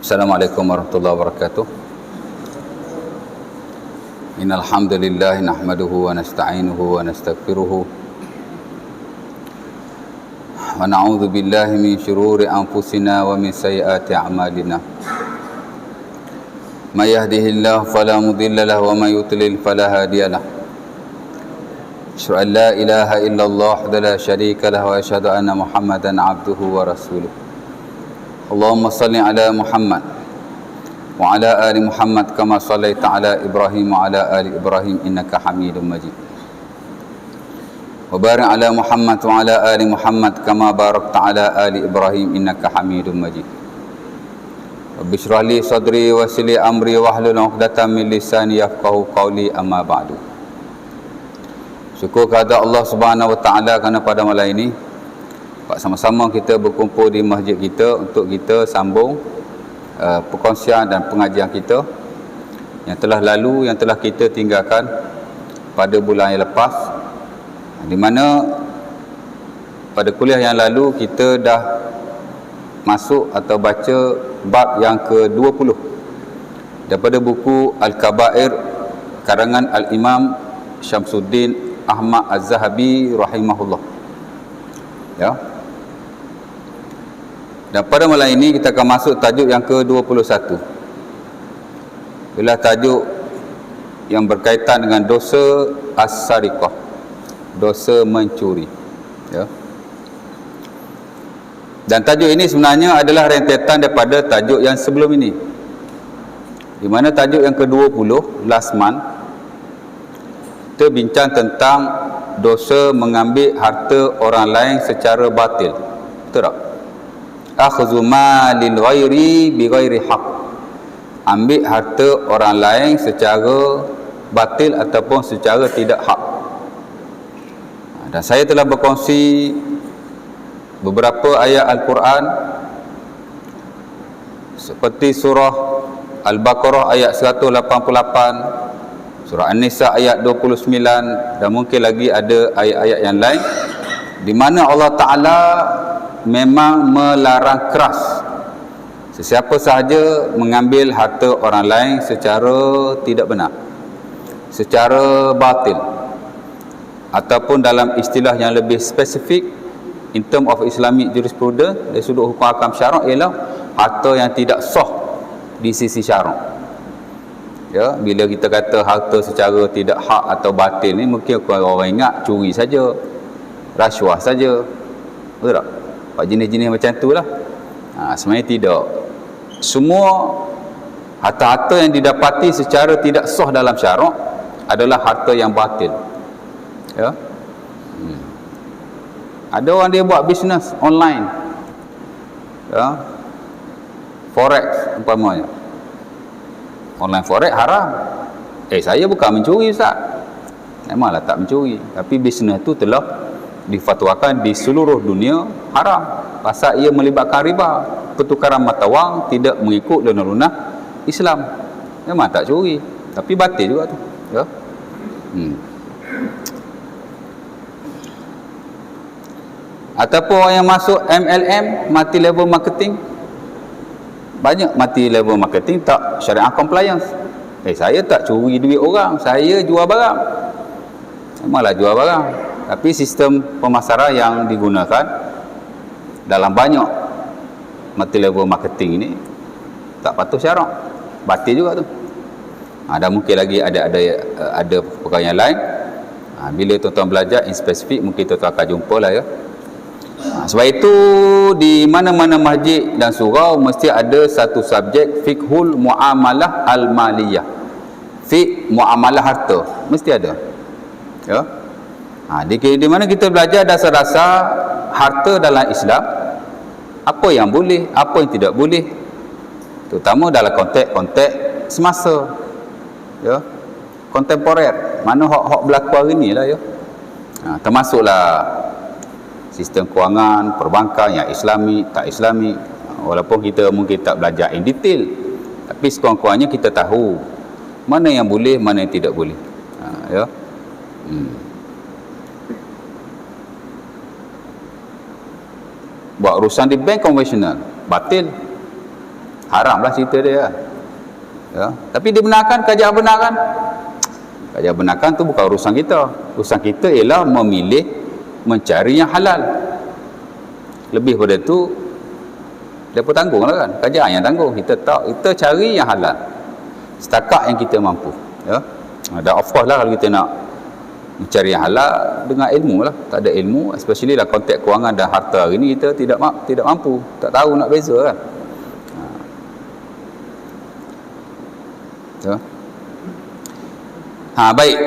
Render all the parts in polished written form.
Assalamualaikum warahmatullahi wabarakatuh. Innal hamdalillah nahmaduhu wa nasta'inuhu wa nastaghfiruh wa na'udzu billahi min shururi anfusina wa min sayyiati a'malina. May yahdihillahu fala mudilla lahu wa may yudlil fala hadiya lahu. Asyhadu an la ilaha illallah wahdahu la syarika lahu wa asyhadu anna Muhammadan 'abduhu wa rasuluh. Allahumma salli ala Muhammad wa ala ali Muhammad kama sallaita ala Ibrahim wa ala ali Ibrahim innaka Hamidum Majid. Wa barik ala Muhammad wa ala ali Muhammad kama barakta ala ali Ibrahim innaka Hamidum Majid. Rabbi shrah li sadri wa yassir li amri wahlul 'uqdatam min lisani yafqahu qawli, amma ba'du. Syukur kepada Allah Subhanahu wa taala kerana pada malam ini sama-sama kita berkumpul di masjid kita untuk kita sambung perkongsian dan pengajian kita yang telah lalu, yang telah kita tinggalkan pada bulan yang lepas, di mana pada kuliah yang lalu kita dah masuk atau baca bab yang ke-20 daripada buku Al-Kabair karangan Al-Imam Syamsuddin Ahmad Az-Zahabi rahimahullah. Ya. Dan pada malam ini kita akan masuk tajuk yang ke-21. Ialah tajuk yang berkaitan dengan dosa as-sariqah, dosa mencuri. Ya. Dan tajuk ini sebenarnya adalah rentetan daripada tajuk yang sebelum ini. Di mana tajuk yang ke-20 last month kita bincang tentang dosa mengambil harta orang lain secara batil. Betul tak? Akhdhu malil ghairi bi ghairi haq. Ambil harta orang lain secara batil ataupun secara tidak hak. Dan saya telah berkongsi beberapa ayat Al-Quran seperti surah Al-Baqarah ayat 188, surah An-Nisa ayat 29, dan mungkin lagi ada ayat-ayat yang lain di mana Allah Ta'ala memang melarang keras sesiapa sahaja mengambil harta orang lain secara tidak benar, secara batil, ataupun dalam istilah yang lebih spesifik in term of Islamic jurisprudence dari sudut hukum hakam syarak, ialah harta yang tidak sah di sisi syarak. Ya, bila kita kata harta secara tidak hak atau batil ni, mungkin orang ingat curi saja, rasuah saja, betul tak? Jenis-jenis macam tu lah. Sebenarnya tidak. Semua harta-harta yang didapati secara tidak sah dalam syarak adalah harta yang batil. Ya. Ada orang dia buat bisnes online, ya, forex umpamanya. Online forex haram. Saya bukan mencuri, Ustaz. Memanglah tak mencuri, tapi bisnes tu telah difatwakan di seluruh dunia haram pasal ia melibatkan riba, pertukaran mata wang tidak mengikut lunar-lunar Islam. Memang tak curi, tapi batil juga tu. Ya. Ataupun orang yang masuk MLM, multi level marketing, banyak multi level marketing tak syariah compliance. Saya tak curi duit orang, saya jual barang. Memanglah jual barang, tapi sistem pemasaran yang digunakan dalam banyak multi level marketing ini tak patuh syarak, batil juga tu. Dan mungkin lagi ada perkara yang lain. Bila tuan-tuan belajar in spesifik, mungkin tuan-tuan akan jumpa lah, ya. Sebab itu di mana-mana masjid dan surau mesti ada satu subjek fiqhul muamalah al-maliyah. Fiqh muamalah harta mesti ada. Ya. Di mana kita belajar dasar-dasar harta dalam Islam, apa yang boleh, apa yang tidak boleh, terutama dalam konteks semasa, ya, kontemporer, mana hak berlaku hari ni lah, ya. Termasuklah sistem kewangan, perbankan yang Islami, tak Islami. Walaupun kita mungkin tak belajar in detail, tapi sekurang-kurangnya kita tahu mana yang boleh, mana yang tidak boleh. Ya. Buat urusan di bank konvensional batil. Haramlah cerita dia. Ya. Tapi dibenarkan, kajian benarkan. Kajian benarkan tu bukan urusan kita. Urusan kita ialah memilih mencari yang halal. Lebih pada tu depa tanggunglah kan. Kajian yang tanggung. Kita cari yang halal. Setakat yang kita mampu. Ya. Dan of course lah kalau kita nak mencari yang halal dengan ilmu lah. Tak ada ilmu, especially dalam konteks kewangan dan harta hari ni, kita tidak mampu, tak tahu nak beza kan. Baik.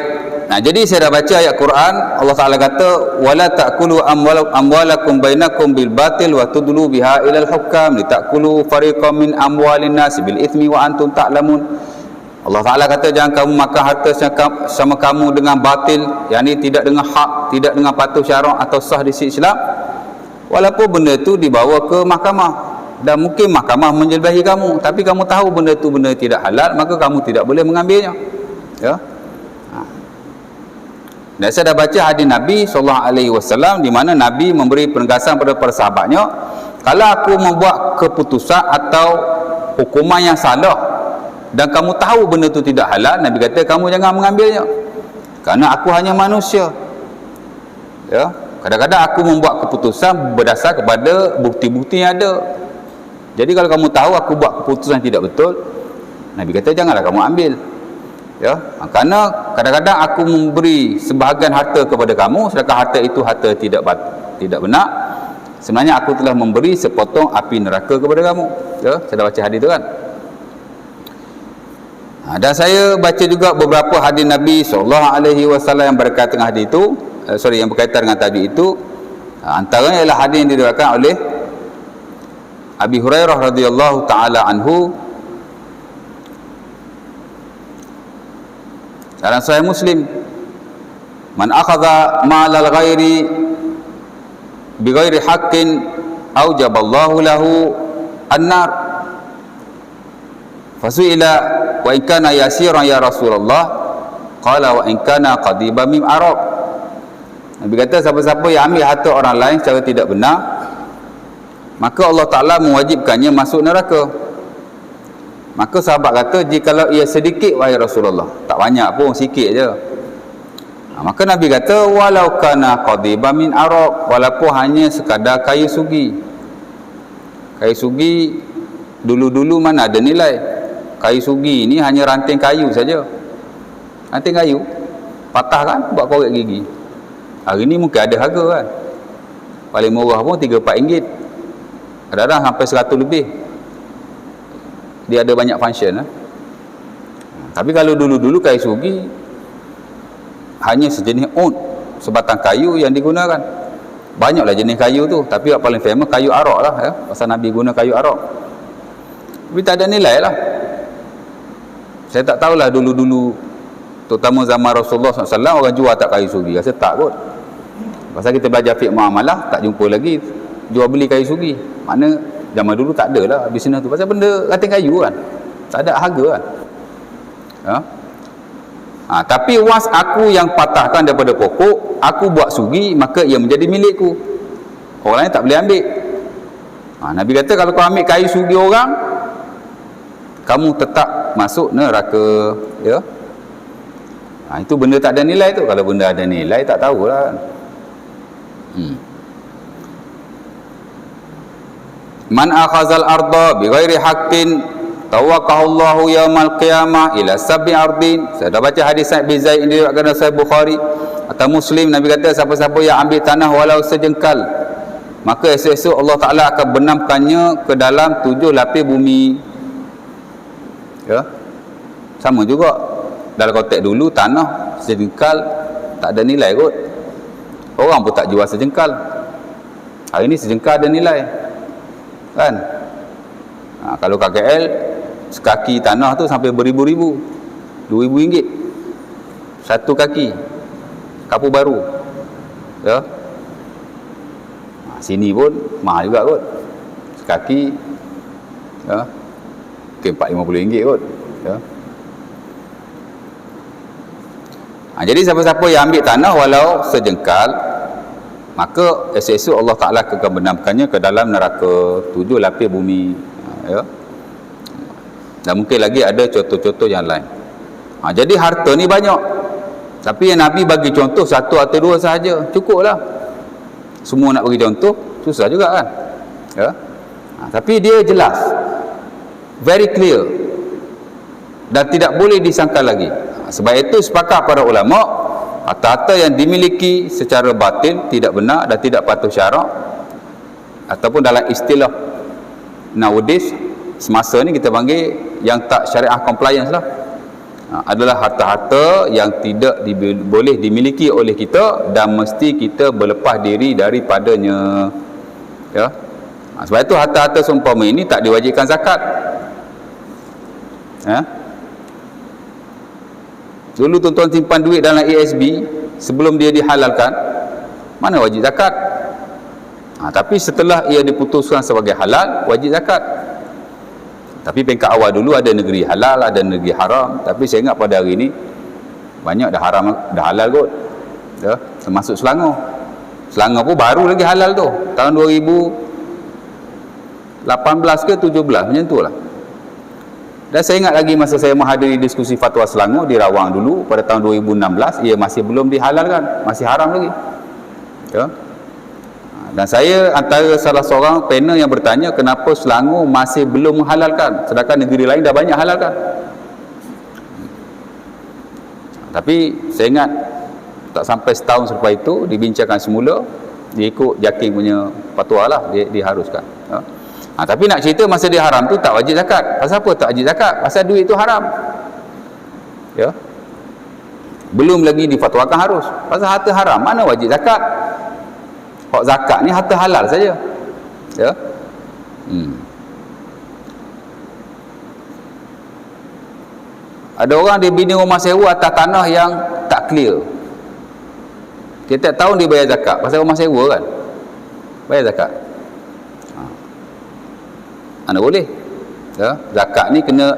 Jadi saya dah baca ayat Quran. Allah Taala kata wala ta'kulu amwalakum bainakum bil batil wa tudlu biha ilal hukam litakulu fariqam min amwalin nas bil ithmi wa antum ta'lamun. Allah Taala kata jangan kamu makan harta sama kamu dengan batil, yakni tidak dengan hak, tidak dengan patuh syarak atau sah di sisi Islam, walaupun benda tu dibawa ke mahkamah dan mungkin mahkamah menjelebahi kamu, tapi kamu tahu benda tu benda tidak halal, maka kamu tidak boleh mengambilnya. Ya. Dan saya dah baca hadis Nabi SAW di mana Nabi memberi penegasan pada para sahabatnya, kalau aku membuat keputusan atau hukuman yang salah dan kamu tahu benda itu tidak halal, Nabi kata kamu jangan mengambilnya, kerana aku hanya manusia. Ya, kadang-kadang aku membuat keputusan berdasar kepada bukti-bukti yang ada. Jadi kalau kamu tahu aku buat keputusan tidak betul, Nabi kata janganlah kamu ambil. Ya, kerana kadang-kadang aku memberi sebahagian harta kepada kamu, sedangkan harta itu harta tidak benar. Sebenarnya aku telah memberi sepotong api neraka kepada kamu. Ya, saya dah baca hadis itu kan. Dan saya baca juga beberapa hadis Nabi SAW yang berkaitan dengan hadis itu, yang berkaitan dengan tadi itu. Antaranya ialah hadis yang diriwayatkan oleh Abi Hurairah radhiyallahu taala anhu dalam Sahih Muslim, man akhadha ma'al ghairi bighairi haqqin aujaballahu lahu an-nar. Fasu'ila wa in kana yasiran ya Rasulullah, qala wa in kana qadiban min arab. Nabi kata siapa-siapa yang ambil harta orang lain secara tidak benar, maka Allah Ta'ala mewajibkannya masuk neraka. Maka sahabat kata, jikalau ia sedikit wahai Rasulullah, tak banyak pun, sikit je. Maka Nabi kata walau kana qadiban min arab, walaupun hanya sekadar kayu sugi. Kayu sugi dulu-dulu mana ada nilai. Kayu sugi ni hanya ranting kayu saja. Ranting kayu patah kan, buat korek gigi. Hari ni mungkin ada harga kan, paling murah pun 3-4 ringgit, kadang-kadang sampai 100 lebih. Dia ada banyak function. Tapi kalau dulu-dulu kayu sugi hanya sejenis oud, sebatang kayu yang digunakan. Banyaklah jenis kayu tu, tapi yang paling famous kayu arak lah ya. Pasal Nabi guna kayu arak. Tapi tak ada nilai lah. Saya tak tahulah dulu-dulu, terutama zaman Rasulullah SAW, orang jual tak kayu sugi. Rasa tak kot. Pasal kita belajar fiqh muamalah, tak jumpa lagi jual beli kayu sugi. Mana zaman dulu tak ada lah bisnes tu, pasal benda ranting kayu kan, tak ada harga kan. Ya? Tapi once aku yang patahkan daripada pokok, aku buat sugi, maka ia menjadi milikku, orang lain tak boleh ambil. Nabi kata kalau kau ambil kayu sugi orang, kamu tetap masuk neraka. Ya? Itu benda tak ada nilai tu. Kalau benda ada nilai tak tahulah. Man akhazal arda bighairi haqqin tawaqahallahu yaumal qiyamah ila sab'i ardin. Saya dah baca hadis Sa'id bin Zaid ini diriwayatkan oleh Sahih Bukhari atau Muslim. Nabi kata siapa-siapa yang ambil tanah walau sejengkal, maka esok-esok Allah Ta'ala akan benamkannya ke dalam 7 lapis bumi. Ya, sama juga dalam konteks dulu, tanah sejengkal tak ada nilai kot, orang pun tak jual sejengkal. Hari ni sejengkal ada nilai kan. Kalau KKL sekaki tanah tu sampai beribu-ribu, 2,000 ringgit satu kaki kapur baru. Ya, sini pun mahal juga kot, sekaki ya, mungkin 450 ringgit kot. Ya. Jadi siapa-siapa yang ambil tanah walau sejengkal, maka esok-esok Allah Ta'ala akan benamkannya ke dalam neraka 7 lapis bumi. Ya. Dan mungkin lagi ada contoh-contoh yang lain. Jadi harta ni banyak, tapi yang Nabi bagi contoh satu atau dua sahaja, cukuplah. Semua nak bagi contoh susah juga kan, ya? Tapi dia jelas, very clear, dan tidak boleh disangkal lagi. Sebab itu sepakat para ulama, harta-harta yang dimiliki secara batil, tidak benar dan tidak patuh syarak, ataupun dalam istilah nowadays, semasa ni kita panggil yang tak syariah compliance lah, adalah harta-harta yang tidak boleh dimiliki oleh kita dan mesti kita berlepas diri daripadanya, ya. Sebab itu harta-harta seumpama ini tak diwajibkan zakat, ya. Dulu tuan-tuan simpan duit dalam ASB sebelum dia dihalalkan, mana wajib zakat. Tapi setelah ia diputuskan sebagai halal, wajib zakat. Tapi peringkat awal dulu ada negeri halal, ada negeri haram. Tapi saya ingat pada hari ini banyak dah haram, dah halal kot, ya, termasuk Selangor. Selangor pun baru lagi halal tu, tahun 2018 ke 17 macam tu lah. Dan saya ingat lagi masa saya menghadiri diskusi fatwa Selangor di Rawang dulu pada tahun 2016, ia masih belum dihalalkan, masih haram lagi, ya. Dan saya antara salah seorang panel yang bertanya kenapa Selangor masih belum menghalalkan sedangkan negeri lain dah banyak halalkan. Tapi saya ingat tak sampai setahun selepas itu dibincangkan semula, dia ikut JAKIM punya fatwa lah, dia diharuskan, ya. Tapi nak cerita masa dia haram tu tak wajib zakat. Pasal apa tak wajib zakat? Pasal duit tu haram, ya. Belum lagi difatwakan harus. Pasal harta haram, mana wajib zakat? Hak zakat ni harta halal saja, ya. Ada orang dia bina rumah sewa atas tanah yang tak clear. Tiap-tiap tahun dia bayar zakat pasal rumah sewa kan, bayar zakat. Mana boleh, ya. Zakat ni kena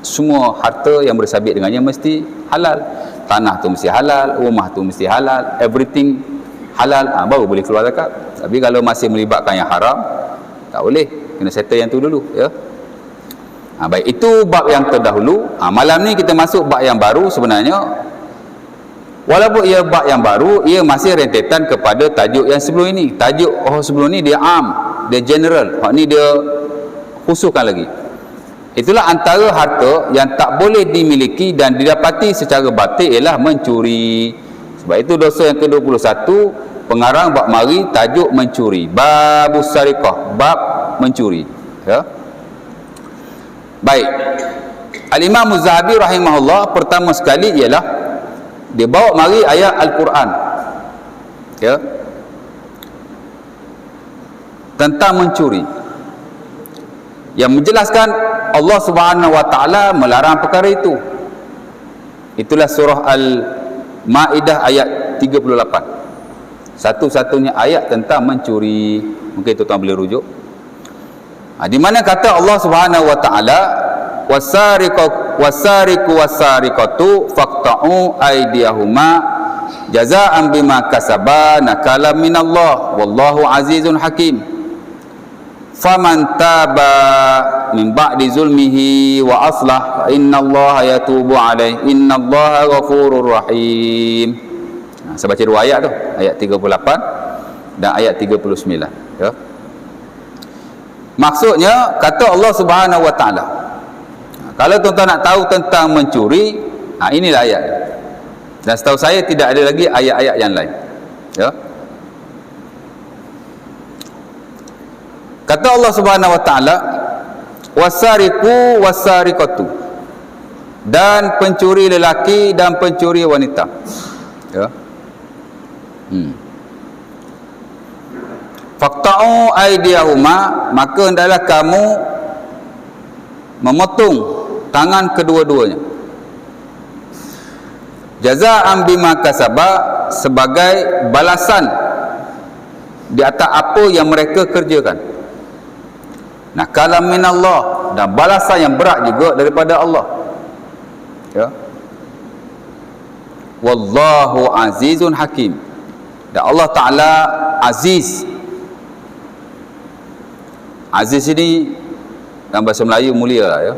semua harta yang bersabit dengannya mesti halal. Tanah tu mesti halal, rumah tu mesti halal, everything halal, baru boleh keluar zakat. Tapi kalau masih melibatkan yang haram, tak boleh, kena settle yang tu dulu, ya. Baik, itu bab yang terdahulu. Malam ni kita masuk bab yang baru. Sebenarnya walaupun ia bab yang baru, ia masih rentetan kepada tajuk yang sebelum ini. Tajuk sebelum ni dia am, dia general. Hak ni dia khususkan lagi. Itulah antara harta yang tak boleh dimiliki dan didapati secara batil ialah mencuri. Sebab itu dosa yang ke-21 pengarang bab mari tajuk mencuri, babus sariqah, bab mencuri, ya. Baik, Al-Imam Az-Zahabi rahimahullah pertama sekali ialah dia bawa mari ayat Al-Quran, ya, tentang mencuri, yang menjelaskan Allah Subhanahu wa taala melarang perkara itu. Itulah surah Al-Maidah ayat 38. Satu-satunya ayat tentang mencuri. Mungkin tuan-tuan boleh rujuk. Di mana kata Allah Subhanahu wa taala, wasariqu wasariqatu faqta'u aydiyahuma jazaa'an bima kasaba nakalam minallah wallahu azizun hakim. Faman taba min ba'di zulmihi wa aslah fa innallaha yatubu alaihi innallaha ghafurur rahim. Saya baca dua ayat tu, ayat 38 dan ayat 39, ya. Maksudnya kata Allah Subhanahu wa taala, kalau tuan-tuan nak tahu tentang mencuri, inilah ayat. Dan setahu saya tidak ada lagi ayat-ayat yang lain, ya. Kata Allah Subhanahu wa taala, wasariqu wasariqatu, dan pencuri lelaki dan pencuri wanita, ya. Faqta'u aydiyahuma, maka hendaklah kamu memotong tangan kedua-duanya, jazaa'an bima kasaba, sebagai balasan di atas apa yang mereka kerjakan. Nakalam minallah, dan balasan yang berat juga daripada Allah, ya. Wallahu azizun hakim, dan Allah Ta'ala aziz. Aziz ini dalam bahasa Melayu mulia lah, ya.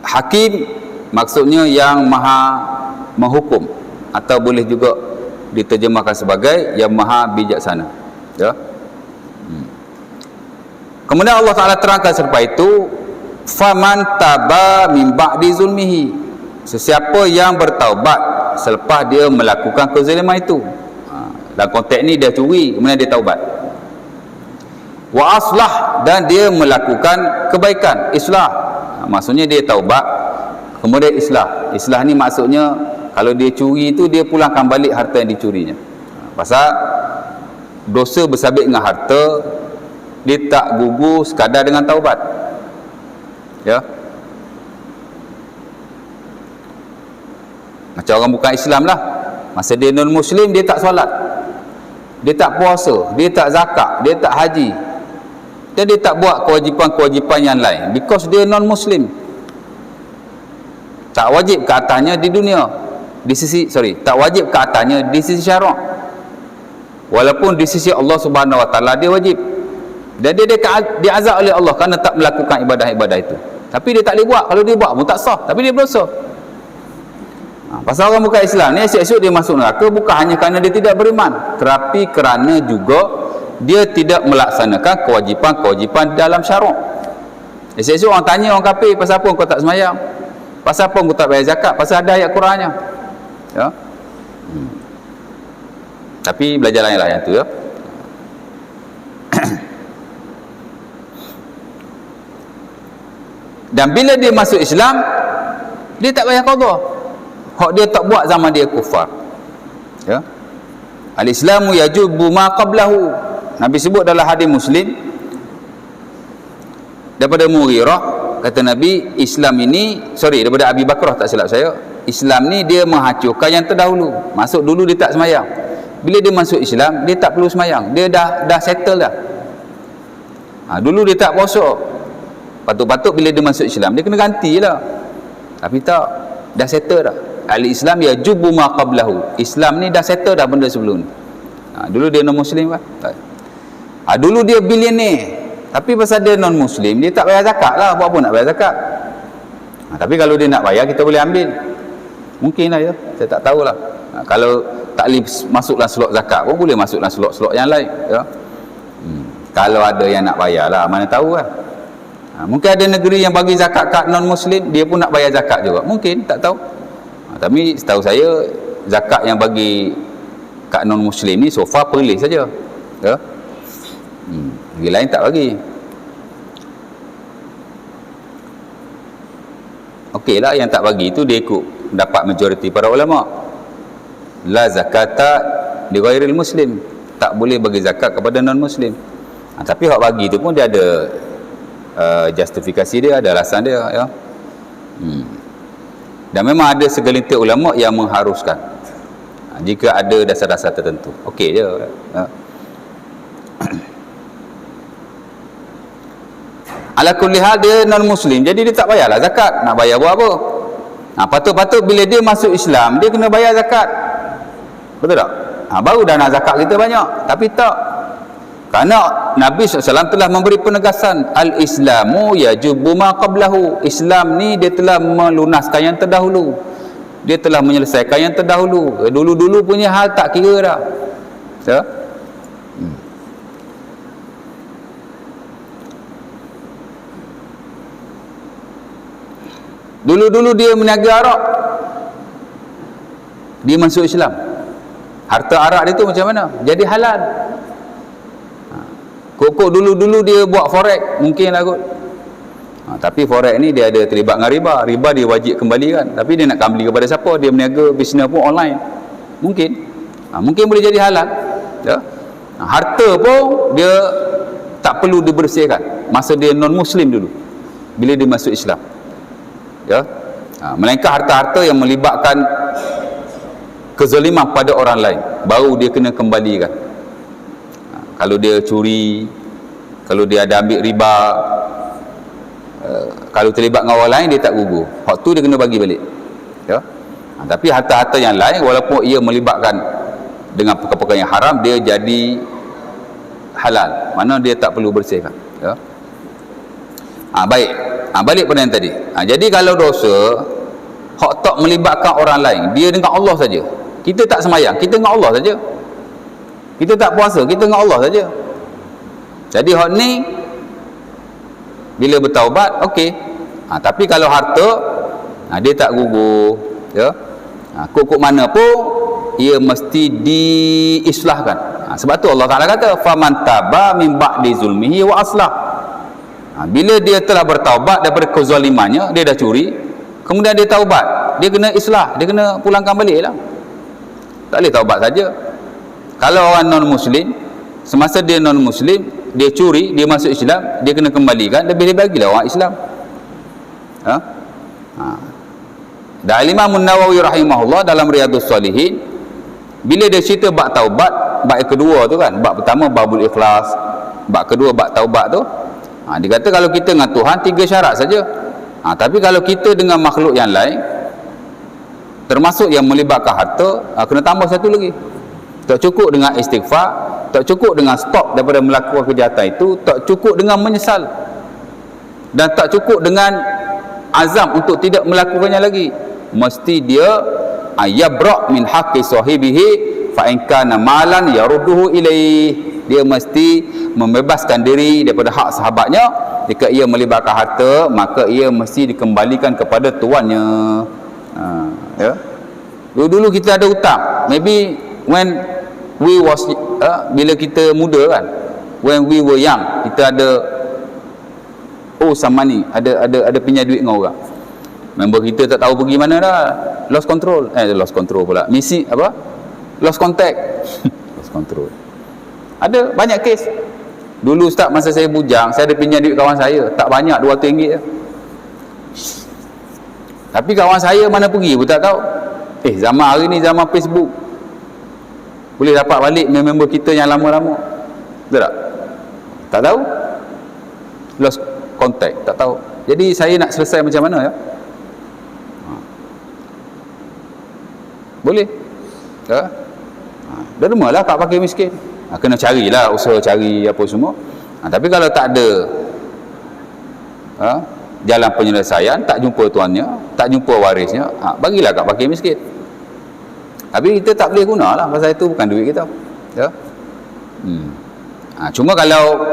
Hakim maksudnya yang maha menghukum, atau boleh juga diterjemahkan sebagai yang maha bijaksana, ya. Kemudian Allah Ta'ala terangkan selepas itu, faman taba min ba'di zulmihi, sesiapa yang bertaubat selepas dia melakukan kezaliman itu. Dalam konteks ni dia curi, kemudian dia taubat. Wa aslah, dan dia melakukan kebaikan, islah. Maksudnya dia taubat kemudian islah. Islah ni maksudnya kalau dia curi itu, dia pulangkan balik harta yang dicurinya. Pasal dosa bersabit dengan harta, dia tak gugur sekadar dengan taubat, ya. Macam orang bukan Islam lah, masa dia non Muslim, dia tak solat, dia tak puasa, dia tak zakat, dia tak haji, dan dia tak buat kewajipan-kewajipan yang lain, because dia non Muslim. Tak wajib ke atasnya di dunia, di sisi, tak wajib ke atasnya di sisi syarak, walaupun di sisi Allah Subhanahu Wa Taala dia wajib, dan dia diazab oleh Allah kerana tak melakukan ibadah-ibadah itu. Tapi dia tak boleh buat. Kalau dia buat pun tak sah, tapi dia berdosa. Pasal orang bukan Islam ni, esok-esok dia masuk neraka bukan hanya kerana dia tidak beriman, tetapi kerana juga dia tidak melaksanakan kewajipan-kewajipan dalam syarak. Esok-esok orang tanya orang kafir, pasal apa kau tak sembahyang, pasal apa kau tak bayar zakat, pasal ada ayat Qurannya, ya. Tapi belajar lain lah yang tu, ya. Dan bila dia masuk Islam, dia tak bayar qada. Hak dia tak buat zaman dia kufar, ya. Al-Islamu yajubu ma qablahu. Nabi sebut dalam hadis Muslim daripada Mughirah, kata Nabi, Islam ini, daripada Abi Bakrah, tak silap saya, Islam ni dia menghancurkan yang terdahulu. Masuk dulu dia tak semayang, bila dia masuk Islam dia tak perlu semayang, dia dah settle dah. Dulu dia tak puasa, patut-patut bila dia masuk Islam dia kena ganti lah, tapi tak, dah settle dah. Al-Islam yajubu ma qablahu. Islam ni dah settle dah benda sebelum ni. Dulu dia non Muslim kan. Dulu dia bilioner, tapi pasal dia non Muslim, dia tak bayar zakat lah. Buat apa nak bayar zakat? Tapi kalau dia nak bayar, kita boleh ambil. Mungkin lah, ya. Saya tak tahulah. Kalau tak boleh masuk dalam slot zakat pun boleh masuk dalam slot-slot yang lain, ya. Kalau ada yang nak bayar lah, mana tahu kan. Mungkin ada negeri yang bagi zakat kat non Muslim, dia pun nak bayar zakat juga, mungkin, tak tahu. Tapi setahu saya zakat yang bagi kat non Muslim ni so far Perlis saja, ya. Negeri lain tak bagi. Okey lah, yang tak bagi itu dia ikut pendapat majoriti para ulama. La zakata li ghairil muslim, tak boleh bagi zakat kepada non Muslim. Tapi hak bagi tu pun dia ada justifikasi dia, ada alasan dia, ya. Dan memang ada segelintir ulama yang mengharuskan jika ada dasar-dasar tertentu. Okey je, ya. Ala kulli hal dia non Muslim, jadi dia tak bayarlah zakat. Nak bayar buat apa? Patut-patut bila dia masuk Islam dia kena bayar zakat, betul tak? Baru dah nak zakat kita banyak, tapi tak. Kerana Nabi SAW telah memberi penegasan, Al-Islamu yajubu ma qablahu. Islam ni dia telah melunaskan yang terdahulu, dia telah menyelesaikan yang terdahulu. Dulu-dulu punya hal tak kira dah, so, dulu-dulu dia meniaga arak, dia masuk Islam, harta arak dia tu macam mana? Jadi halal. Kok dulu-dulu dia buat forex, mungkin lah kot. Tapi forex ni dia ada terlibat dengan riba. Riba dia wajib kembalikan, tapi dia nak kembali kepada siapa? Dia meniaga bisnes pun online, mungkin mungkin boleh jadi halal, ya. Harta pun dia tak perlu dibersihkan masa dia non Muslim dulu, bila dia masuk Islam, ya. Melainkan harta-harta yang melibatkan kezaliman pada orang lain, baru dia kena kembalikan. Kalau dia curi, kalau dia ada ambil riba, kalau terlibat dengan orang lain dia tak gugur, hak tu dia kena bagi balik, ya. Tapi harta-harta yang lain, walaupun ia melibatkan dengan perkara-perkara yang haram, dia jadi halal, mana dia tak perlu bersihkan, ya. Baik, balik pada yang tadi. Jadi kalau dosa hak tak melibatkan orang lain, dia dengan Allah saja. Kita tak semayang, kita dengan Allah saja. Kita tak puasa, kita dengan Allah saja. Jadi hak ni bila bertaubat, okey. Tapi kalau harta, dia tak gugur, ya. Kok mana pun ia mesti diislahkan. Sebab tu Allah Taala kata faman taba min ba'di zulmihi wa aslah. Bila dia telah bertaubat daripada kezalimannya, dia dah curi, kemudian dia taubat, dia kena islah, dia kena pulangkan baliklah. Tak boleh taubat saja. Kalau orang non muslim, semasa dia non muslim, dia curi, dia masuk Islam, dia kena kembalikan, lebih bagilah orang Islam. Dan Imam Nawawi rahimahullah dalam Riyadhus Shalihin, bila dia cerita bab taubat, bab yang kedua tu kan, bab pertama babul ikhlas, bab kedua bab taubat tu, dia kata kalau kita dengan Tuhan 3 syarat saja. Tapi kalau kita dengan makhluk yang lain, termasuk yang melibatkan harta, kena tambah satu lagi. Tak cukup dengan istighfar, tak cukup dengan stop daripada melakukan kejahatan itu, tak cukup dengan menyesal, dan tak cukup dengan azam untuk tidak melakukannya lagi. Mesti dia yabra' min haqqi sahibihi fa in kana malan yarudduhu ilaih. Dia mesti membebaskan diri daripada hak sahabatnya. Jika ia melibatkan harta, maka ia mesti dikembalikan kepada tuannya. Ya. Dulu kita ada hutang, maybe when we was bila kita muda kan, when we were young, kita ada some money, ada pinjam duit dengan orang. Member kita tak tahu pergi mana dah, lost control pula, misi apa, lost contact. Lost control. Ada banyak kes. Dulu Ustaz, masa saya bujang, saya ada pinjam duit kawan saya, tak banyak, RM200 je. Tapi kawan saya mana pergi pun tak tahu. Zaman hari ni zaman Facebook, boleh dapat balik member kita yang lama-lama. Betul tak? Tak tahu, lost contact, tak tahu. Jadi saya nak selesai macam mana, ya? Boleh, ya? Dermalah kat fakir miskin. Kena carilah, usaha cari apa semua. Tapi kalau tak ada jalan penyelesaian, tak jumpa tuannya, tak jumpa warisnya, bagilah kat fakir miskin. Tapi kita tak boleh gunalah, pasal itu bukan duit kita, ya? Cuma kalau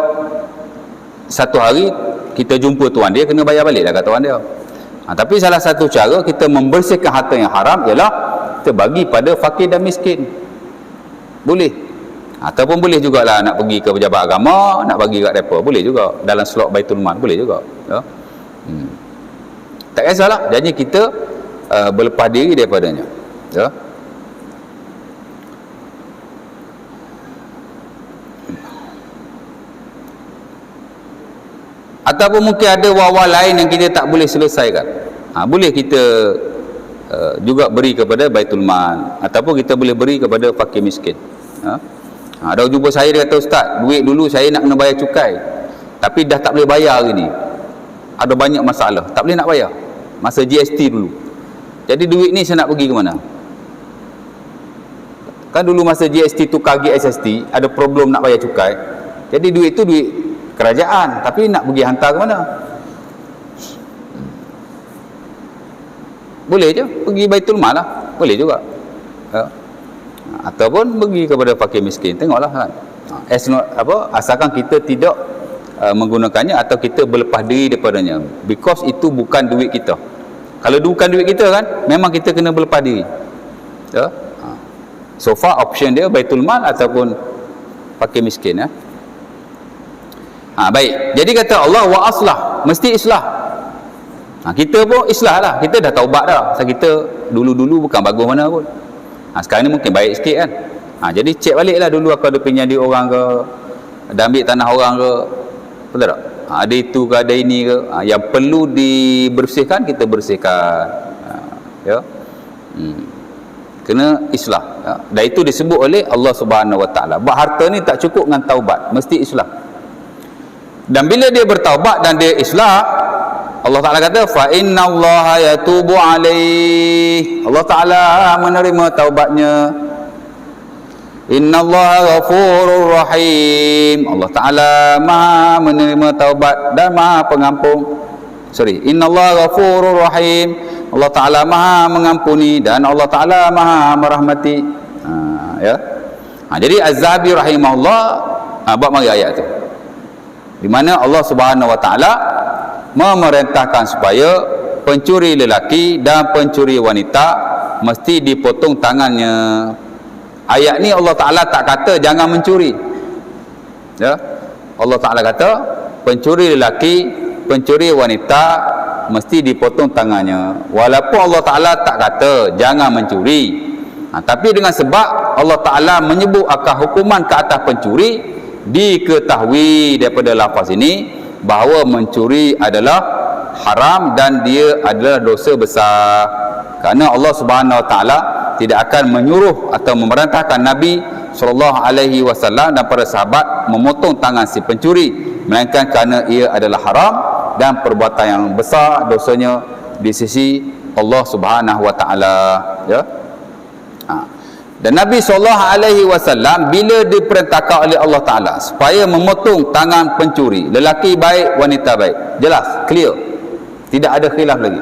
satu hari kita jumpa tuan dia, kena bayar balik lah kat tuan dia. Tapi salah satu cara kita membersihkan harta yang haram ialah kita bagi pada fakir dan miskin. Boleh. Ataupun boleh jugalah nak pergi ke pejabat agama, nak bagi kat mereka, boleh juga. Dalam slot Baitul Mal, boleh juga, ya? Tak kisahlah. Jadi kita berlepas diri daripadanya, ya? Ataupun mungkin ada wawah lain yang kita tak boleh selesaikan, boleh kita juga beri kepada Baitul Mal, ataupun kita boleh beri kepada fakir miskin. Ada jumpa saya, dia kata, Ustaz, duit dulu saya nak kena bayar cukai, tapi dah tak boleh bayar hari ni, ada banyak masalah, tak boleh nak bayar masa GST dulu. Jadi duit ni saya nak pergi ke mana? Kan dulu masa GST tu kagih SST, ada problem nak bayar cukai. Jadi duit tu duit kerajaan, tapi nak pergi hantar ke mana? Boleh je pergi Baitul Mal lah, boleh juga, ya? Ataupun pergi kepada fakir miskin, tengoklah kan. Asalkan kita tidak menggunakannya atau kita berlepas diri daripadanya, because itu bukan duit kita. Kalau bukan duit kita kan, memang kita kena berlepas diri, ya? So far option dia Baitul Mal ataupun fakir miskin, ya? Baik, jadi kata Allah wa aslah, mesti islah. Kita pun islah lah, kita dah taubat dah. So, kita dulu-dulu bukan bagus mana pun. Sekarang ni mungkin baik sikit kan. Jadi cek balik lah dulu, aku ada pinjam duit orang ke, ada ambil tanah orang ke, betul tak? Ada itu ke, ada ini ke, yang perlu dibersihkan kita bersihkan, ya. Kena islah, ya? Dan itu disebut oleh Allah Subhanahu Wa Taala. Bahawa harta ni tak cukup dengan taubat, mesti islah. Dan bila dia bertaubat dan dia islah, Allah Ta'ala kata fa innallaha yatubu alaih, Allah Ta'ala menerima taubatnya. Innallaha ghafurur rahim. Allah Ta'ala Maha menerima taubat dan Maha pengampun. Innallaha ghafurur rahim. Allah Ta'ala Maha mengampuni dan Allah Ta'ala Maha merahmati. Ya. Jadi Az-Zahabi rahimahullah bab mari ayat tu. Di mana Allah Subhanahu wa taala memerintahkan supaya pencuri lelaki dan pencuri wanita mesti dipotong tangannya. Ayat ni Allah Ta'ala tak kata jangan mencuri. Ya. Allah Ta'ala kata pencuri lelaki, pencuri wanita mesti dipotong tangannya. Walaupun Allah Ta'ala tak kata jangan mencuri. Tapi dengan sebab Allah Ta'ala menyebut akan hukuman ke atas pencuri, diketahui daripada lafaz ini bahawa mencuri adalah haram dan dia adalah dosa besar. Kerana Allah Subhanahu wa taala tidak akan menyuruh atau memerintahkan Nabi SAW dan para sahabat memotong tangan si pencuri, melainkan kerana ia adalah haram dan perbuatan yang besar dosanya di sisi Allah Subhanahu wa taala. Ya. Dan Nabi SAW bila diperintahkan oleh Allah Ta'ala supaya memotong tangan pencuri, lelaki baik, wanita baik, jelas, clear, tidak ada khilaf lagi.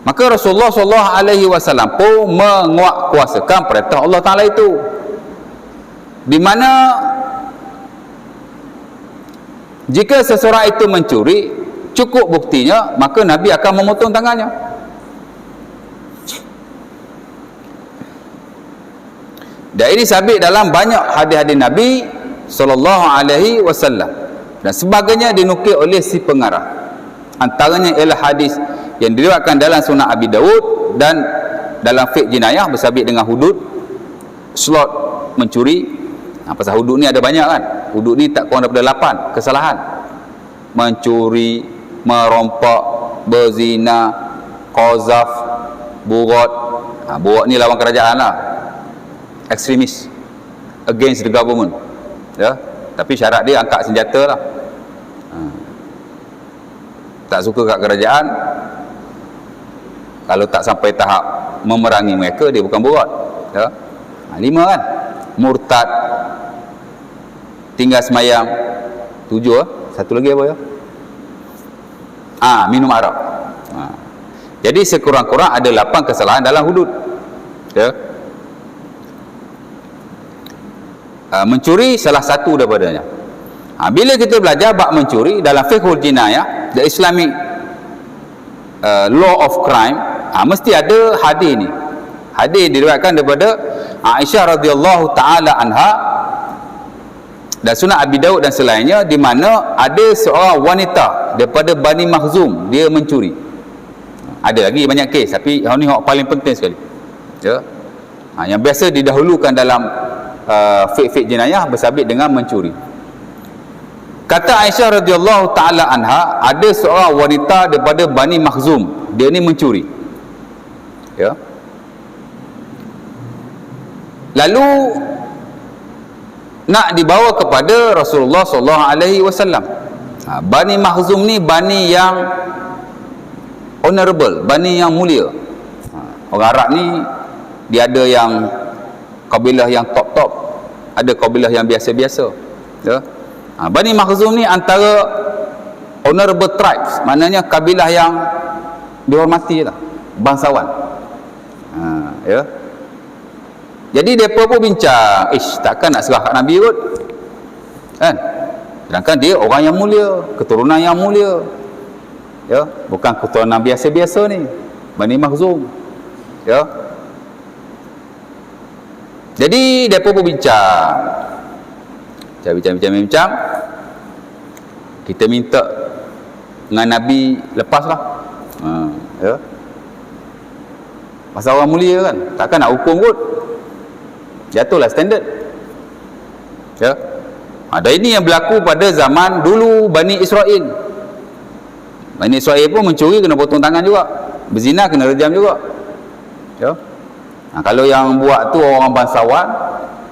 Maka Rasulullah SAW pun menguatkuasakan perintah Allah Ta'ala itu, di mana jika seseorang itu mencuri, cukup buktinya, maka Nabi akan memotong tangannya. Dan ini sabit dalam banyak hadis-hadis Nabi SAW, dan sebagainya dinukil oleh si pengarah. Antaranya ialah hadis yang diriwayatkan dalam Sunan Abi Daud dan dalam fiqh jinayah bersabit dengan hudud, slot mencuri. Pasal hudud ni ada banyak kan. Hudud ni tak kurang daripada 8 kesalahan. Mencuri, merompak, berzina, qazaf, burat. Burat ni lawan kerajaan lah, ekstremis, against the government. Ya, tapi syarat dia angkat senjata lah. Tak suka kat kerajaan, kalau tak sampai tahap memerangi mereka, dia bukan burat. Ya. 5 kan. Murtad, tinggal semayang. 7. Satu lagi apa ya? Minum arak. Jadi sekurang-kurang ada 8 kesalahan dalam hudud. Ya. Mencuri salah satu daripadanya. Bila kita belajar bab mencuri dalam fiqhul jinayah, the Islamic law of crime, mesti ada hadis ni. Hadis diriwayatkan daripada Aisyah radhiyallahu taala anha dan Sunan Abi Daud dan selainnya, di mana ada seorang wanita daripada Bani Makhzum, dia mencuri. Ada lagi banyak kes, tapi yang ni paling penting sekali. Ya. Yang biasa didahulukan dalam fiqh jinayah bersabit dengan mencuri. Kata Aisyah radhiyallahu taala anha, ada seorang wanita daripada Bani Makhzum, dia ni mencuri. Ya. Lalu nak dibawa kepada Rasulullah SAW. Bani Makhzum ni bani yang honorable, bani yang mulia. Orang Arab ni dia ada yang kabilah yang top-top, ada kabilah yang biasa-biasa. Ya. Bani Makhzum ni antara honorable tribes, maknanya kabilah yang dihormati lah, bangsawan. Ya. Jadi mereka pun bincang, takkan nak serah kat Nabi kot kan, sedangkan dia orang yang mulia, keturunan yang mulia. Ya, bukan keturunan biasa-biasa ni, Bani Makhzum. Ya. Jadi mereka pun bincang, bincang. Kita minta dengan Nabi lepaslah. Ya. Pasal orang mulia kan, takkan nak hukum kot, jatuhlah standard. Ya. Dan ini yang berlaku pada zaman dulu Bani Israel. Bani Israel pun mencuri kena potong tangan juga, berzina kena rejam juga. Ya. Kalau yang buat tu orang bangsawan,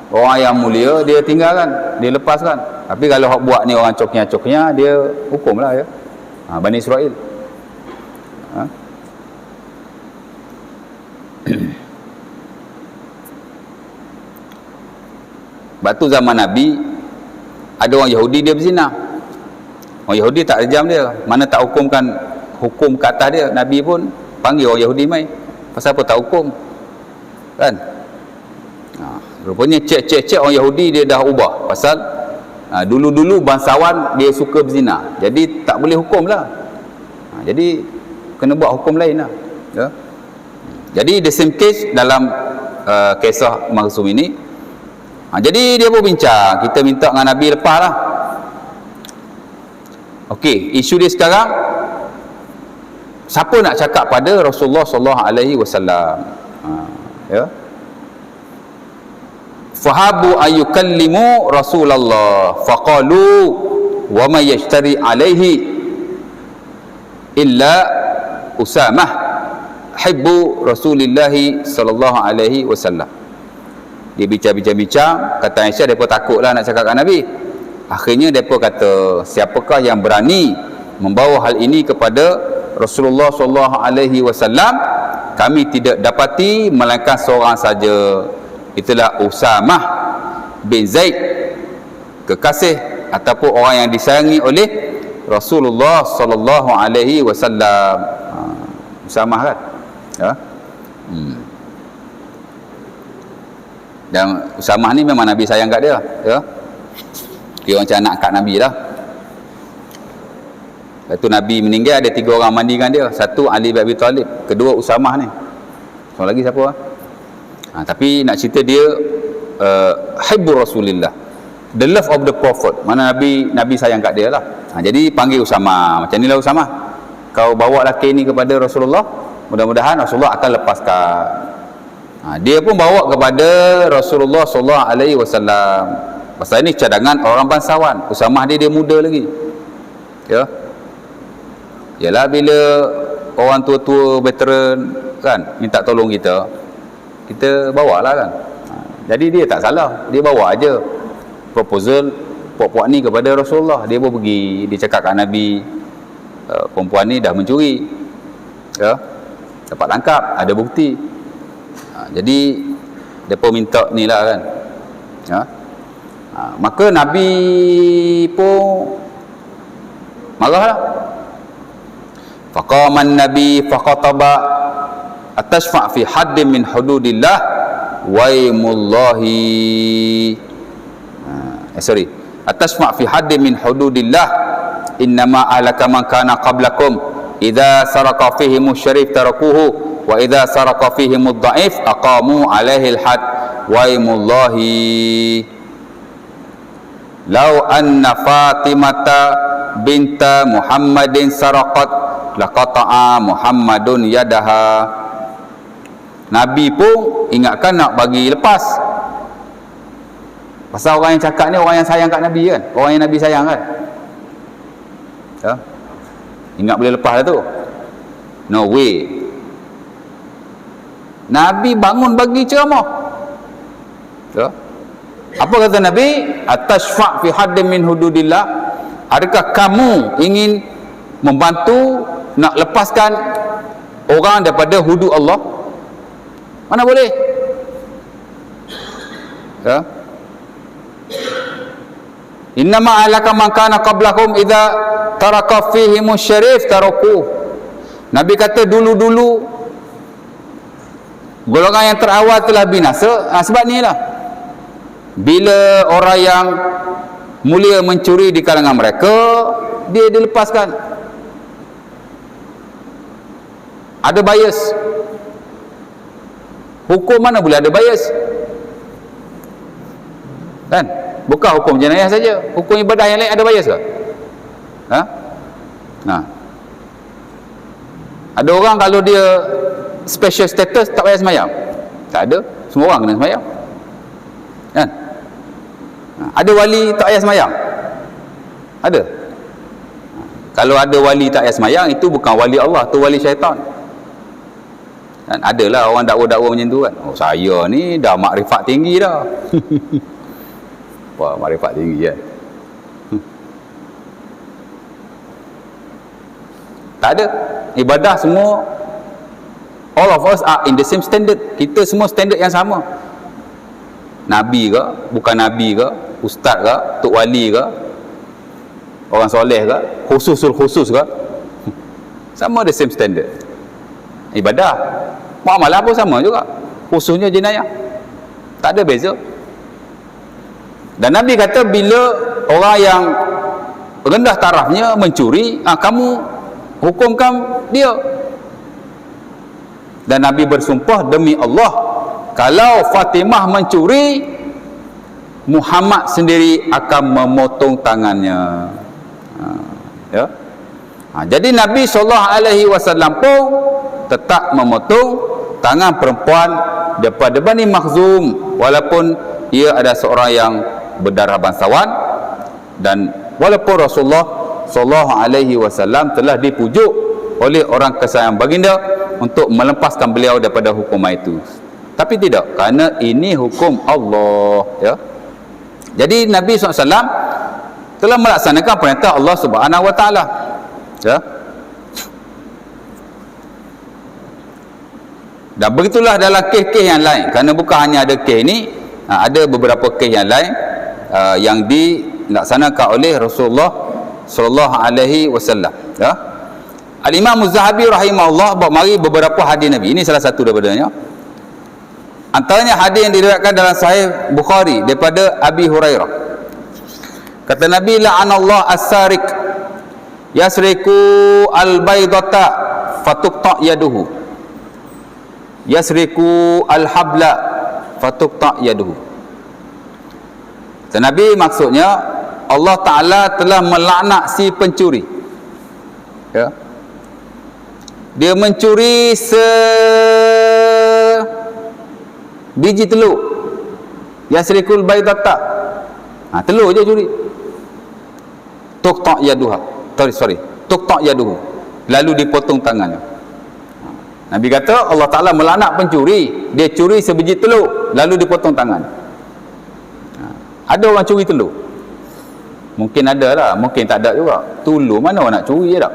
orang yang mulia, dia tinggalkan, dia lepaskan. Tapi kalau hak buat ni orang coknya, dia hukumlah ya. Bani Israel. Sebab tu zaman Nabi ada orang Yahudi dia berzina. Orang Yahudi tak rejam dia, mana tak hukum ke atas dia. Nabi pun panggil orang Yahudi mai. Pasal apa tak hukum? Kan? Rupanya cek orang Yahudi dia dah ubah. Pasal dulu-dulu bangsawan dia suka berzina. Jadi tak boleh hukum lah. Jadi kena buat hukum lain lah. Ya? Jadi the same case dalam kisah Maksum ini. Jadi dia pun bincang, kita minta dengan Nabi lepas lah. Okey, isu dia sekarang, siapa nak cakap pada Rasulullah sallallahu alaihi wasallam? Ya. Fahabu ayyukallimu Rasulullah faqalu wa may yashtari alaihi illa Usamah hibbu Rasulillah sallallahu alaihi wasallam. Dia bincang-bincang, kata Aisyah depa takutlah nak cakap dengan Nabi. Akhirnya depa kata, siapakah yang berani membawa hal ini kepada Rasulullah sallallahu alaihi wasallam, kami tidak dapati melainkan seorang saja. Itulah Usamah bin Zaid, kekasih ataupun orang yang disayangi oleh Rasulullah sallallahu alaihi wasallam. Usamah kan? Ya. Dan Usamah ni memang Nabi sayang kat dia, ya. Dia macam anak kat Nabi lah. Lepas tu Nabi meninggal, ada 3 orang mandikan dia. Satu Ali bin Abi Talib, kedua Usamah ni. Seorang lagi siapa? Tapi nak cerita dia hibbu Rasulillah, the love of the Prophet. Mana Nabi sayang kat dia lah. Jadi panggil Usamah. Macam ni lah Usamah, kau bawa laki ni kepada Rasulullah, mudah-mudahan Rasulullah akan lepaskan. Dia pun bawa kepada Rasulullah sallallahu alaihi wasallam. Pasal ini cadangan orang bangsawan. Usamah dia muda lagi. Ya. Yalah, bila orang tua-tua veteran kan minta tolong kita bawalah kan. Jadi dia tak salah, dia bawa aja proposal puak-puak ni kepada Rasulullah. Dia pun pergi, dia cakap kat Nabi, perempuan ni dah mencuri. Ya. Dapat tangkap, ada bukti. Jadi depa minta ni lah kan. Ya. Maka Nabi pun marahlah. Faqaman Nabi faqataba atashfa' fi haddin min hududillah waimullahi atashfa' fi haddin min hududillah innama ahlaka man kana qablakum idza saraka fihim syarif tarakuhu wa idza saraka fihim ad-dha'if aqamu alaihi al-had waimullahi law anna Fatimata binta Muhammadin saraqat laqata'a Muhammadun yadaha. Nabi pun ingatkan nak bagi lepas. Pasal orang yang cakap ni orang yang sayang kat Nabi kan, orang yang Nabi sayang kan. Ya? Ingat boleh lepas lah tu. No way. Nabi bangun bagi ceramah. Ya? Apa kata Nabi? Atashfa' fi haddin min hududillah. Adakah kamu ingin membantu nak lepaskan orang daripada hudud Allah? Mana boleh? Ya. Innama alaka man kana qablakum idza taraka fihim syarif taraku. Nabi kata dulu-dulu golongan yang terawal telah binasa. Sebab ni lah, bila orang yang mulia mencuri di kalangan mereka, dia dilepaskan. Ada bias. Hukum mana boleh ada bias? Kan? Bukan hukum jenayah saja, hukum ibadah yang lain ada bias ke? Ada orang kalau dia special status tak payah semayang? Tak ada. Semua orang kena semayang. Kan? Ada wali tak payah semayang? Ada. Kalau ada wali tak payah semayang, itu bukan wali Allah, itu wali syaitan. Kan? Adalah orang dakwa-dakwa macam tu kan. Oh, saya ni dah makrifat tinggi dah. Wah, makrifat tinggi kan. Tak ada. Ibadah semua, all of us are in the same standard. Kita semua standard yang sama. Nabi ke, bukan Nabi ke, ustaz ke, tok wali ke, orang soleh ke, khusus ke, sama the same standard. Ibadah, muamalah pun sama juga, khususnya jenayah, tak ada beza. Dan Nabi kata bila orang yang rendah tarafnya mencuri, kamu hukumkan dia. Dan Nabi bersumpah, demi Allah, kalau Fatimah mencuri, Muhammad sendiri akan memotong tangannya. Ya. Jadi Nabi SAW pun tetap memotong tangan perempuan daripada Bani Makhzum, walaupun ia ada seorang yang berdarah bangsawan, dan walaupun Rasulullah SAW telah dipujuk oleh orang kesayangan baginda untuk melepaskan beliau daripada hukuman itu, tapi tidak, kerana ini hukum Allah. Ya. Jadi Nabi SAW telah melaksanakan perintah Allah Subhanahu Wa Taala. Ya. Dan begitulah dalam kes-kes yang lain, kerana bukan hanya ada kes ini, ada beberapa kes yang lain yang dilaksanakan oleh Rasulullah sallallahu alaihi wasallam. Ya. Al-Imam Az-Zahabi rahimahullah mari beberapa hadis Nabi. Ini salah satu daripadanya. Antaranya hadis yang diriwayatkan dalam Sahih Bukhari daripada Abi Hurairah. Kata Nabi, la'anallahu as-sariq yasriku al-baydata fatuqta yaduhu, yasriku al-habla fatuqta yaduhu. Kata Nabi, maksudnya Allah Ta'ala telah melaknat si pencuri. Ya. Dia mencuri biji telur, yasrikul baydata, telur je curi, tuqta yaduha, tuqta yaduhu, lalu dipotong tangannya. Nabi kata Allah Ta'ala melaknat pencuri, dia curi sebiji telur lalu dipotong tangan. Ada orang curi telur? Mungkin ada lah, mungkin tak ada juga. Telur mana orang nak curi je tak?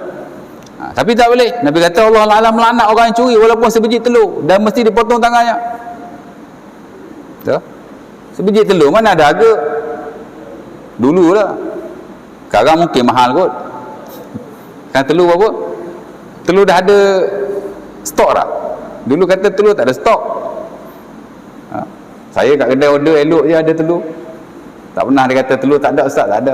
Tapi tak boleh. Nabi kata Allah Ta'ala melaknat orang yang curi walaupun sebiji telur, dan mesti dipotong tangannya. Ya? Sebiji telur mana ada harga? Dulu lah. Sekarang mungkin mahal kot. Kan telur berapa? Telur dah ada stok tak? Dulu kata telur tak ada stok. Saya kat kedai order elok je ada telur. Tak pernah dia kata telur tak ada, ustaz, tak ada.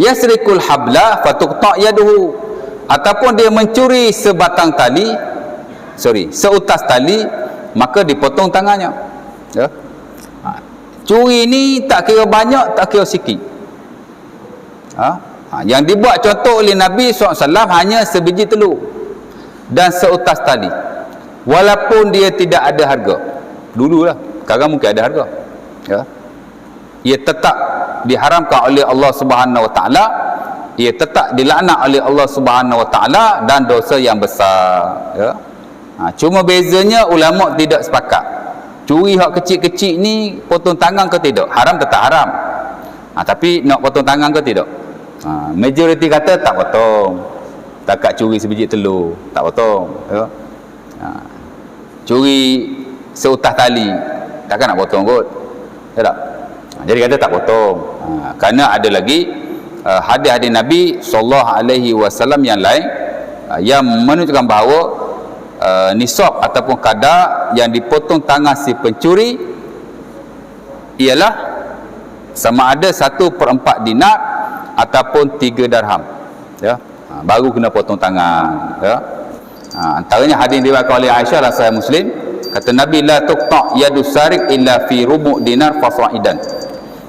Yasrikul habla fatuqta yaduhu, ataupun dia mencuri sebatang tali, seutas tali, maka dipotong tangannya. Ya. Curi ni tak kira banyak, tak kira sikit. Yang dibuat contoh oleh Nabi SAW hanya sebiji telur dan seutas tali, walaupun dia tidak ada harga. Dululah, sekarang mungkin ada harga. Ya. Ia tetap diharamkan oleh Allah Subhanahu Wa Taala, ia tetap dilaknat oleh Allah Subhanahu Wa Taala, dan dosa yang besar. Ya. Cuma bezanya ulama tidak sepakat. Curi hak kecil-kecil ni potong tangan ke tidak? Haram tetap haram. Tapi nak potong tangan ke tidak? Majoriti kata tak potong. Takat curi sebiji telur, tak potong. Ya. Curi seutas tali, takkan nak potong kot. Ya tak? Jadi kata tak potong. Kerana ada lagi hadis-hadis Nabi SAW yang lain yang menunjukkan bahawa nisab ataupun kadar yang dipotong tangan si pencuri ialah sama ada 1/4 dinar ataupun 3 darham. Ya. Baru kena potong tangan. Ya. Antaranya hadis diriwayatkan oleh Aisyah dalam Sahih Muslim, kata Nabi, la tuqta yadu sariq illa fi rubu' dinar fasaidan.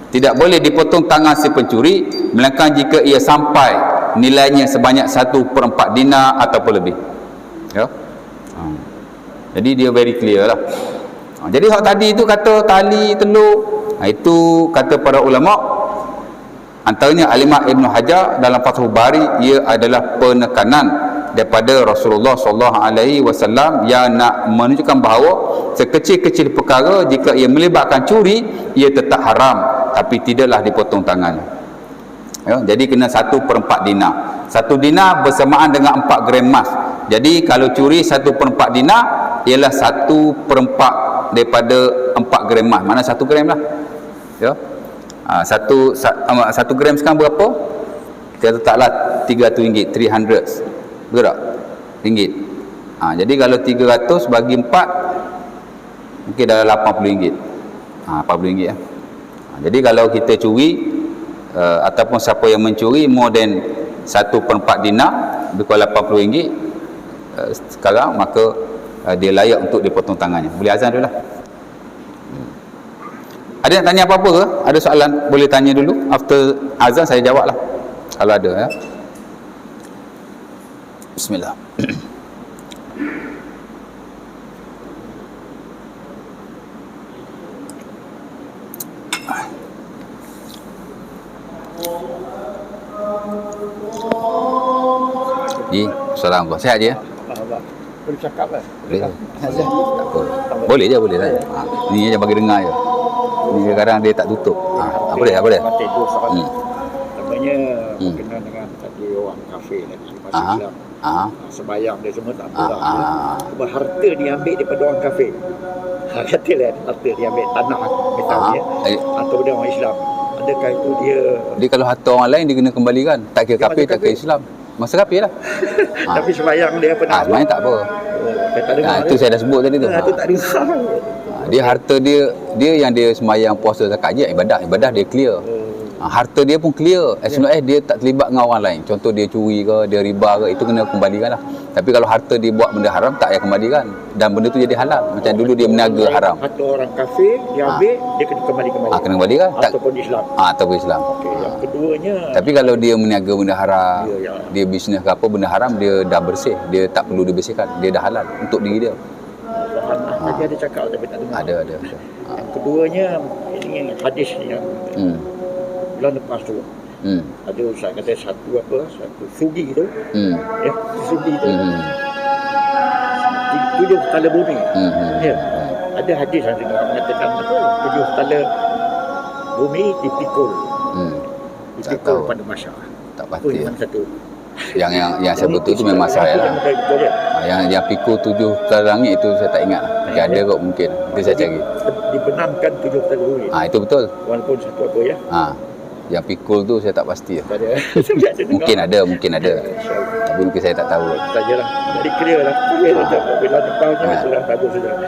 Tidak boleh dipotong tangan si pencuri melainkan jika ia sampai nilainya sebanyak 1/4 dinar ataupun lebih. Ya. Jadi dia very clear lah. Jadi hak tadi itu kata tali telur, itu kata para ulama, antaranya Al-Imam Ibn Hajar dalam Fathul Bari, ia adalah penekanan daripada Rasulullah SAW yang nak menunjukkan bahawa sekecil-kecil perkara jika ia melibatkan curi, ia tetap haram, tapi tidaklah dipotong tangan. Ya, jadi kena 1/4 dinar. 1 dinar bersamaan dengan 4 gram emas. Jadi kalau curi 1/4 dinar, ialah 1/4 daripada 4 gram emas. Mana 1 gram lah. Ya. 1 gram sekarang berapa? Kita letaklah RM300, 300. Betul tak? Ringgit. Jadi kalau 300 bagi 4 mungkin dah RM80. RM80 ya. Jadi kalau kita curi ataupun siapa yang mencuri more than 1/4 dinar lebih kurang RM80 sekarang, maka dia layak untuk dipotong tangannya. Boleh azan dulu lah. Ada nak tanya apa-apa ke? Ada soalan boleh tanya dulu. After azan saya jawab lah kalau ada ya. Bismillah. Assalamualaikum. Sihat je ya? Boleh cakap lah. Boleh. Tak apa. Boleh je, boleh tanya. Ni je bagi dengar je. Ni kadang dia tak tutup. Boleh tak? Boleh. Mati dua soalan. Namanya berkenaan dengan tadi orang kafe lagi masuk Islam. Sembayang dia semua tak apa lah. Harta diambil daripada orang kafe. Katalah harta diambil tanah misalnya atau daripada orang Islam. Adakah itu dia kalau harta orang lain dia kena kembalikan. Tak kira kafe, tak kira Islam. Masa kafe lah. Tapi sembayang dia apa nak? Sembayang tak apa. Itu saya dah sebut tadi tu. Itu tak ada. Dia harta dia yang dia sembayang puasa zakat je ibadah dia clear. Harta dia pun clear as long as dia tak terlibat dengan orang lain. Contoh dia curi ke, dia riba ke, itu kena kembalikan lah. Tapi kalau harta dia buat benda haram, tak payah kembalikan. Dan benda tu jadi halal. Macam dulu dia meniaga haram. Harta orang kafir dia ambil, dia kena kembalikan. Kena kembalikan. Ataupun Islam. Ataupun Islam. Okey, yang keduanya. Tapi kalau dia meniaga benda haram, dia bisnes ke apa benda haram, dia dah bersih. Dia tak perlu dibersihkan. Dia dah halal untuk diri dia. Tadi ada cakap tapi tak dengar. Ada. Yang keduanya ini hadis yang bulan lepas tu. Ada ustaz kata satu sugi tu. Ya, sugi tu. 7 tala bumi. Ya. Ada hadis yang mengatakan 7 tala bumi dipikul. Dipikul pada masyarakat. Tak pasti. Satu. Yang saya betul tu memang saya lah. Yang pikul 7 tala langit itu saya tak ingat lah. Mungkin ada kot mungkin. Nanti saya cari. Dibenamkan 7 tala bumi. Itu betul. Walaupun satu apa ya. Yang pikul tu saya tak pasti. Mungkin ada. Tapi mungkin saya tak tahu. Sajalah. Jadi clear lah. Bila depannya sudah bagus sudah.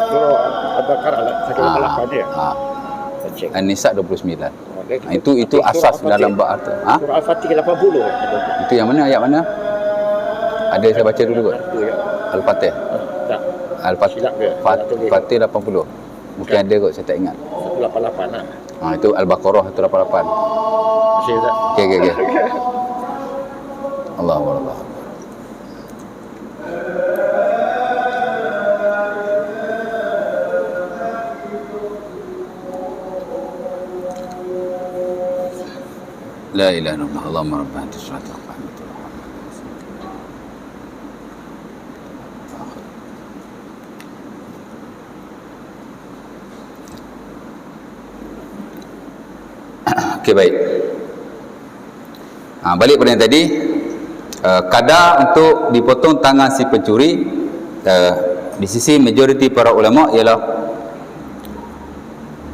Surah Al-Baqarah lah. Saya 8 dia. An-Nisa 29. Itu asas dalam bab harta. Surah Al-Fatihah 80. Itu yang mana? Ayat mana? Ada saya baca dulu kot. Al-Fatih. Tak. Al-Fatih 80. Mungkin ada kot, saya tak ingat. 188 lah. Itu Al-Baqarah 188. Masih tak? Okey. Allahu Akbar. La ilaha illallah. Allahumma rabbana anta salatu wa Okey, baik. Balik pada yang tadi, kadar untuk dipotong tangan si pencuri di sisi majoriti para ulama ialah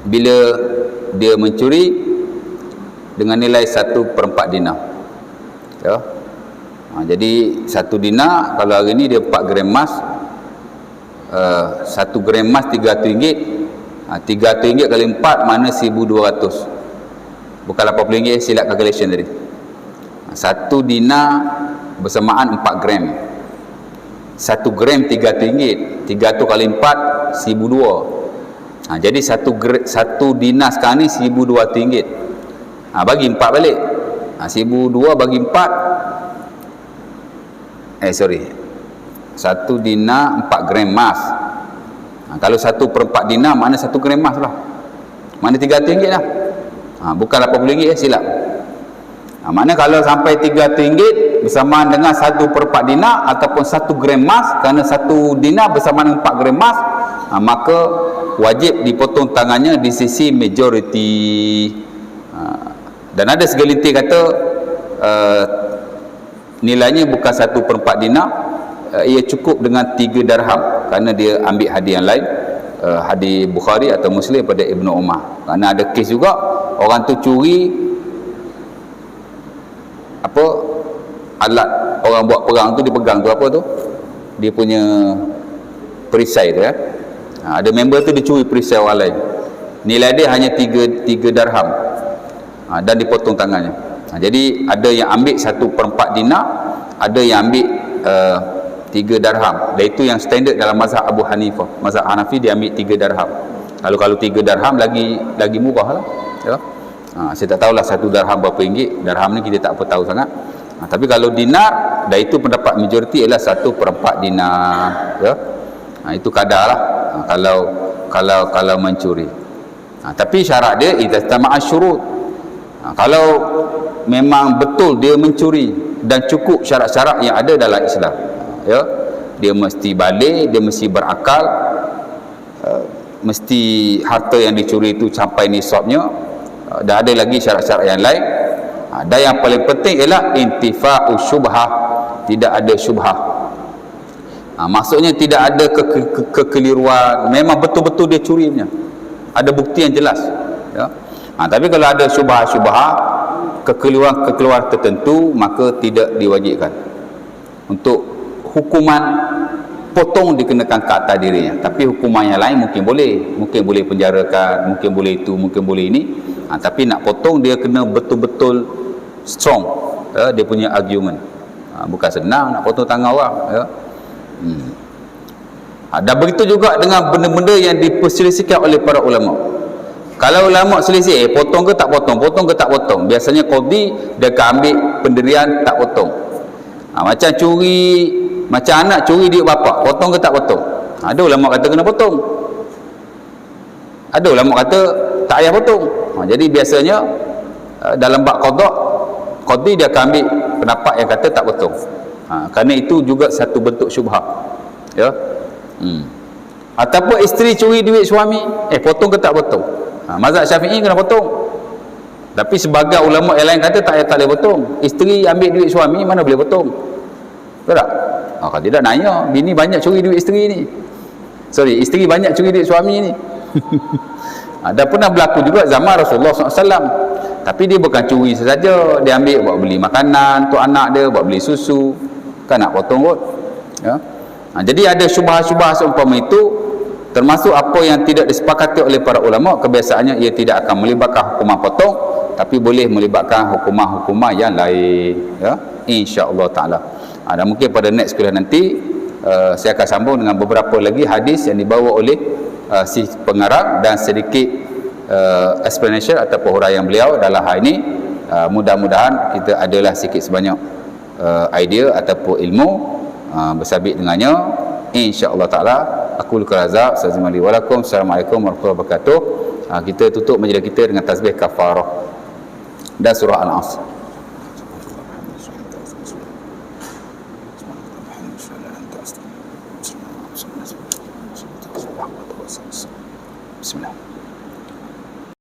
bila dia mencuri dengan nilai 1/4 dinar. Ya. Jadi 1 dinar kalau hari ni dia 4 gram emas, 1 gram emas RM300. RM300 kali 4 mana 1,200. Bukan RM80, silap calculation tadi. 1 dinar bersamaan 4 gram. 1 gram RM300. 300 kali 4 1,200. Jadi 1 dinar sekarang ni RM1,200. Bagi 4 balik. 1,200 bagi 4. 1 dinar 4 gram emas. Kalau 1/4 dinar mana 1 gram emas lah. Mana RM300 lah. Bukan RM80, silap. Mana kalau sampai RM300 bersamaan dengan 1/4 dinar ataupun 1 gram emas, kerana 1 dinar bersamaan dengan 4 gram emas, maka wajib dipotong tangannya di sisi majoriti. Dan ada segelintir kata nilainya bukan 1/4 dinar, ia cukup dengan 3 darham kerana dia ambil hadis yang lain, hadis Bukhari atau Muslim pada Ibnu Umar. Kerana ada kes juga orang tu curi apa, alat orang buat perang tu, dipegang tu apa tu, dia punya perisai tu ya. Ada member tu dia curi perisai orang lain, nilai dia hanya 3 darham, dan dipotong tangannya. Jadi ada yang ambil 1/4 dinar, ada yang ambil 3 darham, dan itu yang standard dalam mazhab Abu Hanifah. Mazhab Hanafi dia ambil 3 darham. Kalau 3 darham lagi murah lah ya. Saya tak tahulah 1 darham berapa ringgit. Darham ni kita tak apa tahu sangat. Tapi kalau dinar, dan itu pendapat majoriti ialah 1/4 dinar ya. Itu kadar lah kalau mencuri. Tapi syarat dia idza tama'a syurut. Kalau memang betul dia mencuri dan cukup syarat-syarat yang ada dalam Islam ya, dia mesti balik, dia mesti berakal, mesti harta yang dicuri itu sampai nisabnya, dan ada lagi syarat-syarat yang lain. Dan yang paling penting ialah intifa'u syubhah, tidak ada syubhah. Maksudnya tidak ada kekeliruan, memang betul-betul dia curinya, ada bukti yang jelas ya. Tapi kalau ada syubhah-syubhah, kekeliruan tertentu, maka tidak diwajibkan. Untuk hukuman potong dikenakan ke atas dirinya, tapi hukuman yang lain mungkin boleh penjarakan, mungkin boleh itu, mungkin boleh ini. Tapi nak potong dia kena betul-betul strong ya, dia punya argument. Bukan senang nak potong tangan orang ya. Dan begitu juga dengan benda-benda yang diperselisihkan oleh para ulama. Kalau ulama selisih, potong ke tak potong, potong ke tak potong, biasanya qadhi dia akan ambil pendirian tak potong. Macam curi, macam anak curi duit bapak, potong ke tak potong? Ada ulama kata kena potong, ada ulama kata tak payah potong. Jadi biasanya dalam bab qadhi dia akan ambil pendapat yang kata tak potong. Kerana itu juga satu bentuk syubhah ya. Ataupun isteri curi duit suami, potong ke tak potong? Mazhab Syafi'i kena potong. Tapi sebagai ulama yang lain kata tak boleh potong. Isteri ambil duit suami, mana boleh potong? Betul tak? Kalau tidak nanya, bini banyak curi duit isteri ni. Isteri banyak curi duit suami ni. Dan pernah berlaku juga zaman Rasulullah SAW. Tapi dia bukan curi saja, dia ambil buat beli makanan untuk anak dia, buat beli susu. Kan nak potong kot ya. Jadi ada syubhah-syubhah seumpama itu, termasuk apa yang tidak disepakati oleh para ulama, kebiasaannya ia tidak akan melibatkan hukuman potong, tapi boleh melibatkan hukuman-hukuman yang lain ya, insya-Allah taala. Dan mungkin pada next kuliah nanti saya akan sambung dengan beberapa lagi hadis yang dibawa oleh si pengarang dan sedikit explanation ataupun huraian beliau dalam hal ini. Mudah-mudahan kita adalah sikit sebanyak idea ataupun ilmu bersabit dengannya, insya-Allah taala. Aku Lukarazak, Assalamualaikum warahmatullahi wabarakatuh. Kita tutup majlis kita dengan tasbih kafarah dan surah Al-Asr. Bismillah.